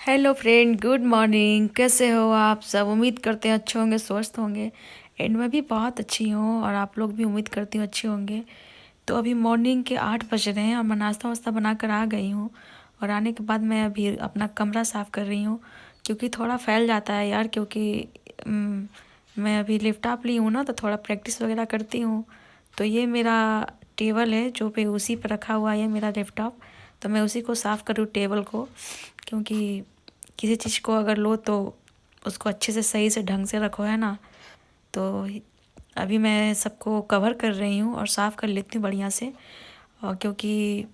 Hello friend, good morning. कैसे हो आप सब? उम्मीद करते हैं अच्छे होंगे, स्वस्थ होंगे। एंड मैं भी बहुत अच्छी हूँ और आप लोग भी उम्मीद करती हूँ अच्छे होंगे। तो अभी मॉर्निंग के 8 बज रहे हैं और मैं नाश्ता वास्ता बना कर आ गई हूँ। और आने के बाद मैं अभी अपना कमरा साफ़ कर रही हूँ, क्योंकि थोड़ा फैल जाता है यार। क्योंकि मैं अभी लैपटॉप ली हूँ ना, तो थोड़ा प्रैक्टिस वगैरह करती हूँ। तो ये मेरा टेबल है जो पे उसी पर रखा हुआ है मेरा लैपटॉप। तो मैं उसी को साफ़ करूँ टेबल को, क्योंकि किसी चीज़ को अगर लो तो उसको अच्छे से सही से ढंग से रखो, है ना। तो अभी मैं सबको कवर कर रही हूँ और साफ़ कर लेती हूँ बढ़िया से। और क्योंकि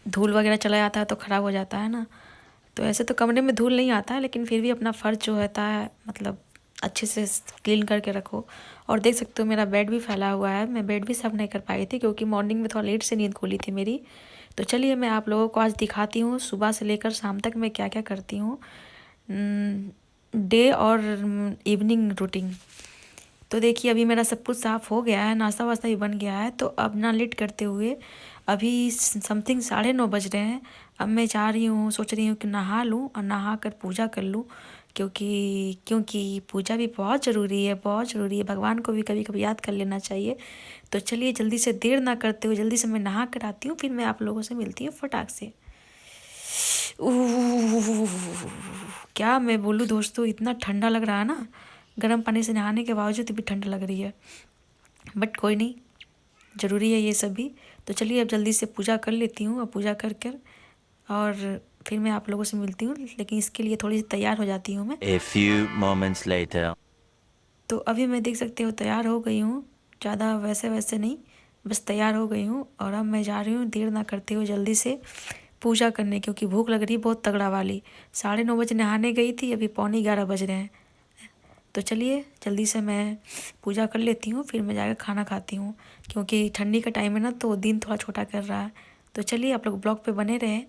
धूल वगैरह चला जाता है तो ख़राब हो जाता है ना। तो ऐसे तो कमरे में धूल नहीं आता है, लेकिन फिर भी अपना फ़र्ज जो होता है, मतलब अच्छे से क्लीन करके रखो। और देख सकते हो मेरा बेड भी फैला हुआ है। मैं बेड भी साफ़ नहीं कर पाई थी क्योंकि मॉर्निंग में थोड़ा लेट से नींद खुली थी मेरी। तो चलिए मैं आप लोगों को आज दिखाती हूँ सुबह से लेकर शाम तक मैं क्या क्या करती हूँ, डे और इवनिंग रूटीन। तो देखिए अभी मेरा सब कुछ साफ़ हो गया है, नाश्ता वास्ता भी बन गया है। तो अब ना लेट करते हुए अभी समथिंग 9:30 बज रहे हैं। अब मैं जा रही हूँ, सोच रही हूँ कि नहा लूँ और नहा कर पूजा कर लूँ, क्योंकि क्योंकि पूजा भी बहुत ज़रूरी है, बहुत ज़रूरी है। भगवान को भी कभी कभी याद कर लेना चाहिए। तो चलिए जल्दी से, देर ना करते हुए जल्दी से मैं नहा कर आती हूँ, फिर मैं आप लोगों से मिलती हूँ फटाक से। क्या मैं बोलूँ दोस्तों, इतना ठंडा लग रहा है ना। गर्म पानी से नहाने के बावजूद भी ठंड लग रही है, बट कोई नहीं, ज़रूरी है ये सब भी। तो चलिए अब जल्दी से पूजा कर लेती हूँ और पूजा कर कर और फिर मैं आप लोगों से मिलती हूँ। लेकिन इसके लिए थोड़ी सी तैयार हो जाती हूँ मैं। A few moments later. तो अभी मैं देख सकते हो तैयार हो गई हूँ, ज़्यादा वैसे वैसे नहीं, बस तैयार हो गई हूँ। और अब मैं जा रही हूँ देर ना करते हुए जल्दी से पूजा करने, क्योंकि भूख लग रही है बहुत तगड़ा वाली। 9:30 बजे नहाने गई थी, अभी 11:45 बज रहे हैं। तो चलिए जल्दी से मैं पूजा कर लेती हूँ, फिर मैं जाकर खाना खाती हूँ, क्योंकि ठंडी का टाइम है ना, तो दिन थोड़ा छोटा कर रहा है। तो चलिए आप लोग ब्लॉग पे बने रहें।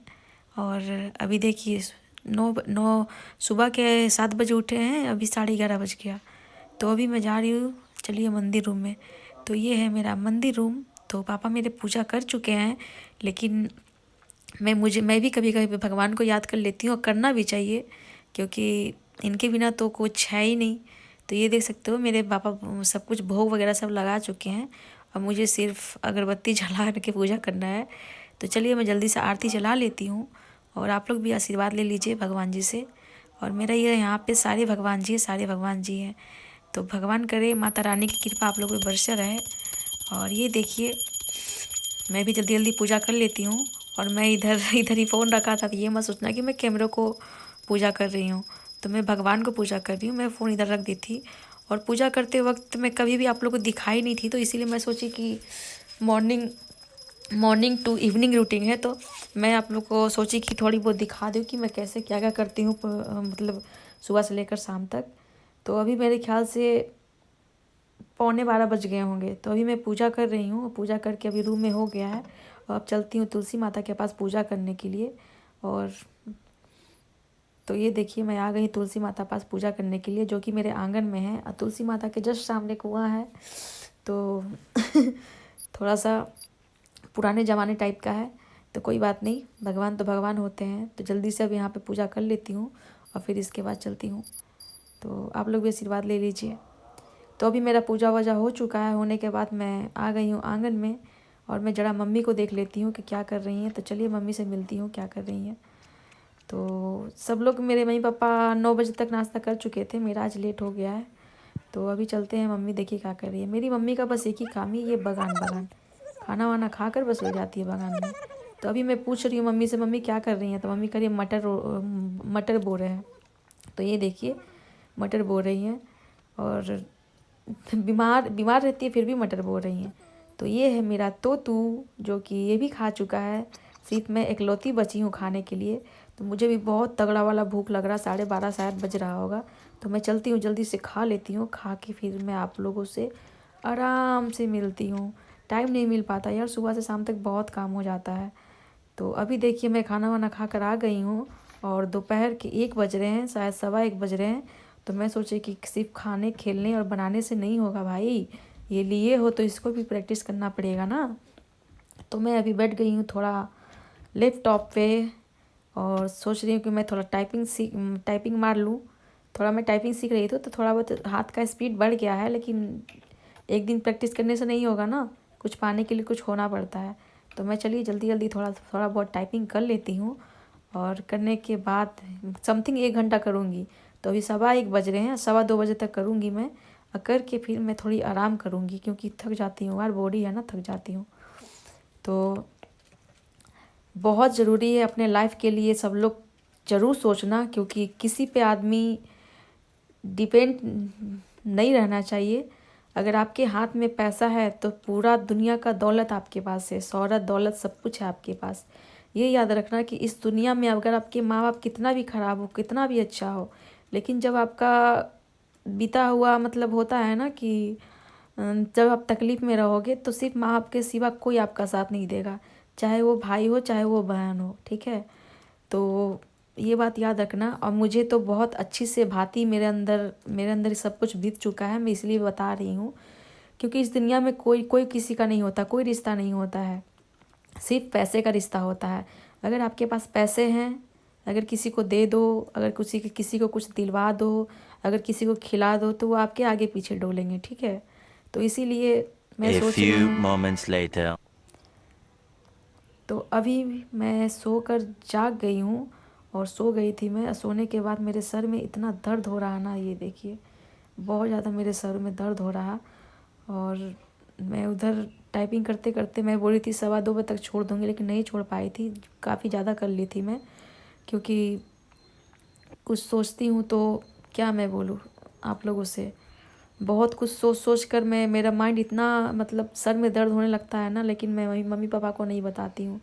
और अभी देखिए 9 सुबह के 7 बजे उठे हैं, अभी 11:30 बज गया। तो अभी मैं जा रही हूँ, चलिए मंदिर रूम में। तो ये है मेरा मंदिर रूम। तो पापा मेरे पूजा कर चुके हैं, लेकिन मैं भी कभी कभी भगवान को याद कर लेती हूँ, और करना भी चाहिए, क्योंकि इनके बिना तो कुछ है ही नहीं। तो ये देख सकते हो मेरे पापा सब कुछ भोग वगैरह सब लगा चुके हैं। अब मुझे सिर्फ अगरबत्ती जला के पूजा करना है। तो चलिए मैं जल्दी से आरती जला लेती हूँ, और आप लोग भी आशीर्वाद ले लीजिए भगवान जी से। और मेरा ये यहाँ पे सारे भगवान जी, सारे भगवान जी हैं। तो भगवान करे माता रानी की कृपा आप लोगों पर बरसे रहे। और ये देखिए मैं भी जल्दी जल्दी पूजा कर लेती हूँ। और मैं इधर इधर ही फ़ोन रखा था, तो ये मत सोचना कि मैं कैमरे को पूजा कर रही हूँ। तो मैं भगवान को पूजा कर रही हूँ, मैं फ़ोन इधर रख दी थी। और पूजा करते वक्त मैं कभी भी आप लोग को दिखाई नहीं थी, तो इसीलिए मैं सोची कि morning morning to evening routine है, तो मैं आप लोग को सोची कि थोड़ी बहुत दिखा दूँ कि मैं कैसे क्या क्या करती हूँ, मतलब सुबह से लेकर शाम तक। तो अभी मेरे ख्याल से 11:45 बज गए होंगे। तो अभी मैं पूजा कर रही हूँ, पूजा करके अभी रूम में हो गया है। और अब चलती हूँ तुलसी माता के पास पूजा करने के लिए। और तो ये देखिए मैं आ गई तुलसी माता पास पूजा करने के लिए, जो कि मेरे आंगन में है, और तुलसी माता के जस्ट सामने कुआं है। तो थोड़ा सा पुराने ज़माने टाइप का है, तो कोई बात नहीं, भगवान तो भगवान होते हैं। तो जल्दी से अब यहाँ पे पूजा कर लेती हूँ और फिर इसके बाद चलती हूँ। तो आप लोग भी आशीर्वाद ले लीजिए। तो अभी मेरा पूजा वूजा हो चुका है, होने के बाद मैं आ गई हूँ आंगन में। और मैं ज़रा मम्मी को देख लेती हूँ कि क्या कर रही हैं। तो चलिए मम्मी से मिलती हूँ क्या कर रही हैं। तो सब लोग, मेरे मम्मी पापा 9 बजे तक नाश्ता कर चुके थे, मेरा आज लेट हो गया है। तो अभी चलते हैं, मम्मी देखिए क्या कर रही है। मेरी मम्मी का बस एक ही काम है, ये बगान बगान, खाना वाना खा कर बस ले जाती है बगान में। तो अभी मैं पूछ रही हूँ मम्मी से, मम्मी क्या कर रही हैं। तो मम्मी कह रही है मटर बो रहे हैं। तो ये देखिए मटर बो रही हैं। और बीमार बीमार रहती है फिर भी मटर बो रही हैं। तो ये है मेरा तोतू, जो कि ये भी खा चुका है। सिर्फ मैं इकलौती बची हूँ खाने के लिए। तो मुझे भी बहुत तगड़ा वाला भूख लग रहा, 12:30 शायद बज रहा होगा। तो मैं चलती हूँ जल्दी से खा लेती हूँ, खा के फिर मैं आप लोगों से आराम से मिलती हूँ। टाइम नहीं मिल पाता यार, सुबह से शाम तक बहुत काम हो जाता है। तो अभी देखिए मैं खाना वाना खा कर आ गई हूँ, और दोपहर के 1 बज रहे हैं, शायद 1:15 बज रहे हैं। तो मैं सोची कि सिर्फ खाने खेलने और बनाने से नहीं होगा भाई, ये लिए हो तो इसको भी प्रैक्टिस करना पड़ेगा ना। तो मैं अभी बैठ गई हूँ थोड़ा लैपटॉप पे, और सोच रही हूँ कि मैं थोड़ा टाइपिंग मार लूँ। थोड़ा मैं टाइपिंग सीख रही थी तो थोड़ा बहुत हाथ का स्पीड बढ़ गया है, लेकिन एक दिन प्रैक्टिस करने से नहीं होगा ना, कुछ पाने के लिए कुछ होना पड़ता है। तो मैं चलिए जल्दी जल्दी थोड़ा बहुत टाइपिंग कर लेती हूँ, और करने के बाद समथिंग 1 घंटा करूँगी। तो अभी 1:15 बज रहे हैं, 2:15 बजे तक करूँगी मैं, और करके फिर मैं थोड़ी आराम करूँगी क्योंकि थक जाती हूँ यार, बॉडी है ना, थक जाती हूँ। तो बहुत ज़रूरी है अपने लाइफ के लिए सब लोग ज़रूर सोचना, क्योंकि किसी पे आदमी डिपेंड नहीं रहना चाहिए। अगर आपके हाथ में पैसा है तो पूरा दुनिया का दौलत आपके पास है, शोहरत दौलत सब कुछ है आपके पास। ये याद रखना कि इस दुनिया में अगर आपके माँ बाप कितना भी ख़राब हो, कितना भी अच्छा हो, लेकिन जब आपका बीता हुआ मतलब होता है ना कि जब आप तकलीफ़ में रहोगे तो सिर्फ माँ बाप के सिवा कोई आपका साथ नहीं देगा, चाहे वो भाई हो चाहे वो बहन हो, ठीक है। तो ये बात याद रखना। और मुझे तो बहुत अच्छी से भांति मेरे अंदर सब कुछ बीत चुका है, मैं इसलिए बता रही हूँ क्योंकि इस दुनिया में कोई किसी का नहीं होता, कोई रिश्ता नहीं होता है, सिर्फ पैसे का रिश्ता होता है। अगर आपके पास पैसे हैं, अगर किसी को दे दो, अगर किसी को कुछ दिलवा दो, अगर किसी को खिला दो, तो वो आपके आगे पीछे डोलेंगे, ठीक है। तो इसीलिए मैं A सोच रही few हूँ। moments later. तो अभी मैं सोकर जाग गई हूँ, और सो गई थी मैं। सोने के बाद मेरे सर में इतना दर्द हो रहा ना, ये देखिए बहुत ज़्यादा मेरे सर में दर्द हो रहा। और मैं उधर टाइपिंग करते करते मैं बोली थी 2:15 बजे तक छोड़ दूँगी, लेकिन नहीं छोड़ पाई थी, काफ़ी ज़्यादा कर ली थी मैं, क्योंकि कुछ सोचती हूँ तो क्या मैं बोलूँ आप लोगों से। बहुत कुछ सोच कर मेरा माइंड इतना मतलब सर में दर्द होने लगता है ना, लेकिन मैं वही मम्मी पापा को नहीं बताती हूँ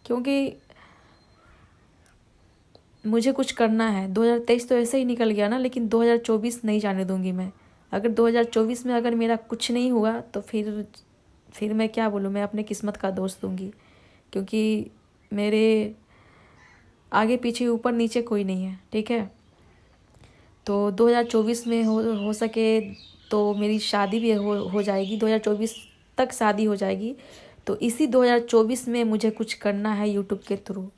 क्योंकि मुझे कुछ करना है। 2023 तो ऐसे ही निकल गया ना, लेकिन 2024 नहीं जाने दूंगी मैं। अगर 2024 में अगर मेरा कुछ नहीं हुआ तो फिर मैं क्या बोलूँ, मैं अपने किस्मत का दोष दूंगी, क्योंकि मेरे आगे पीछे ऊपर नीचे कोई नहीं है, ठीक है। तो 2024 में हो सके तो मेरी शादी भी हो जाएगी, 2024 तक शादी हो जाएगी। तो इसी 2024 में मुझे कुछ करना है यूट्यूब के थ्रू।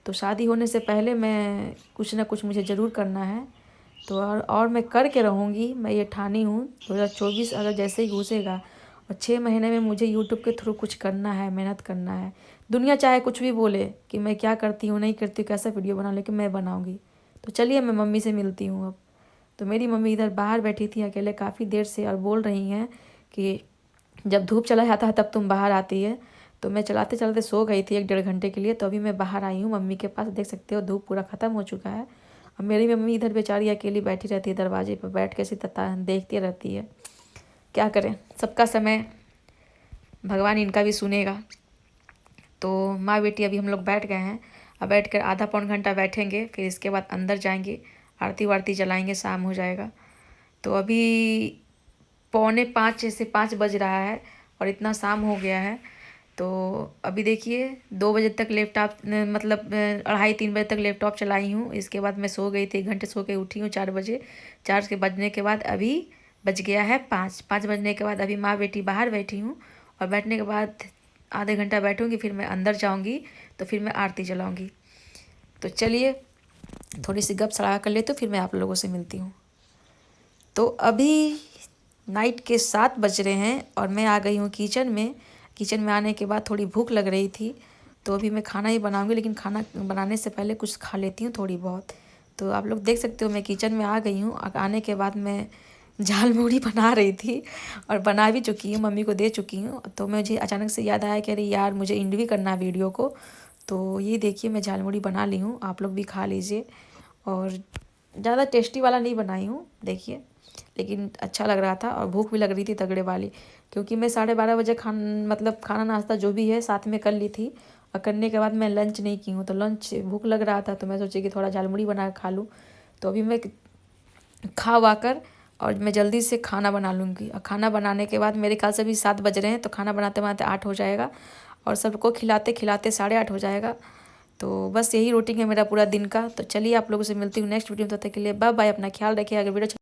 तो शादी होने से पहले मैं कुछ ना कुछ मुझे ज़रूर करना है। तो और मैं करके रहूँगी, मैं ये ठानी हूँ। 2024 अगर जैसे ही घुसेगा और 6 महीने में मुझे यूट्यूब के थ्रू कुछ करना है, मेहनत करना है। दुनिया चाहे कुछ भी बोले कि मैं क्या करती हूँ नहीं करती हूँ, कैसा वीडियो बनाऊँ, लेकिन मैं बनाऊँगी। तो चलिए मैं मम्मी से मिलती हूँ अब। तो मेरी मम्मी इधर बाहर बैठी थी अकेले काफ़ी देर से, और बोल रही हैं कि जब धूप चला जाता है तब तुम बाहर आती है। तो मैं चलाते चलाते सो गई थी 1-1.5 घंटे के लिए। तो अभी मैं बाहर आई हूँ मम्मी के पास, देख सकते हो धूप पूरा ख़त्म हो चुका है। और मेरी मम्मी इधर बेचारी अकेली बैठी रहती है, दरवाजे पर बैठ के ऐसी देखती रहती है। क्या करें, सबका समय भगवान इनका भी सुनेगा। तो माँ बेटी अभी हम लोग बैठ गए हैं। अब बैठ कर आधा पौन घंटा बैठेंगे, फिर इसके बाद अंदर जाएंगे, आरती वारती जलाएंगे, शाम हो जाएगा। तो अभी 4:45 जैसे 5 बज रहा है और इतना शाम हो गया है। तो अभी देखिए 2 बजे तक लैपटॉप मतलब 2:30-3 बजे तक लैपटॉप चलाई हूँ। इसके बाद मैं सो गई थी, 1 घंटे सो के उठी हूँ 4 बजे। 4 के बजने के बाद अभी बज गया है 5 बजने के बाद अभी माँ बेटी बाहर बैठी हूँ, और बैठने के बाद आधे घंटा बैठूँगी, फिर मैं अंदर जाऊँगी, तो फिर मैं आरती जलाऊँगी। तो चलिए थोड़ी सी गप सड़ाया कर ले, तो फिर मैं आप लोगों से मिलती हूँ। तो अभी नाइट के 7 बज रहे हैं और मैं आ गई हूँ किचन में। किचन में आने के बाद थोड़ी भूख लग रही थी, तो अभी मैं खाना ही बनाऊँगी, लेकिन खाना बनाने से पहले कुछ खा लेती हूँ थोड़ी बहुत। तो आप लोग देख सकते हो मैं किचन में आ गई हूँ। आने के बाद मैं झाल मुड़ी बना रही थी, और बना भी चुकी हूँ, मम्मी को दे चुकी हूँ। तो मुझे अचानक से याद आया कि अरे यार मुझे एंड भी करना है वीडियो को। तो ये देखिए मैं झाल मुड़ी बना ली हूँ, आप लोग भी खा लीजिए। और ज़्यादा टेस्टी वाला नहीं बनाई हूँ देखिए, लेकिन अच्छा लग रहा था और भूख भी लग रही थी तगड़े वाली, क्योंकि मैं 12:30 बजे खाना नाश्ता जो भी है साथ में कर ली थी, और करने के बाद मैं लंच नहीं की हूँ। तो लंच भूख लग रहा था, तो मैं सोची कि थोड़ा झालमुड़ी बना कर खा लूँ। तो अभी मैं खा वा कर और मैं जल्दी से खाना बना लूँगी। और खाना बनाने के बाद मेरे ख्याल से अभी 7 बज रहे हैं, तो खाना बनाते बनाते 8 हो जाएगा, और सबको खिलाते खिलाते 8:30 हो जाएगा। तो बस यही रूटीन है मेरा पूरा दिन का। तो चलिए आप लोगों से मिलती हूँ नेक्स्ट वीडियो में, तब तक के लिए बाय बाय, अपना ख्याल रखिए। अगर वीडियो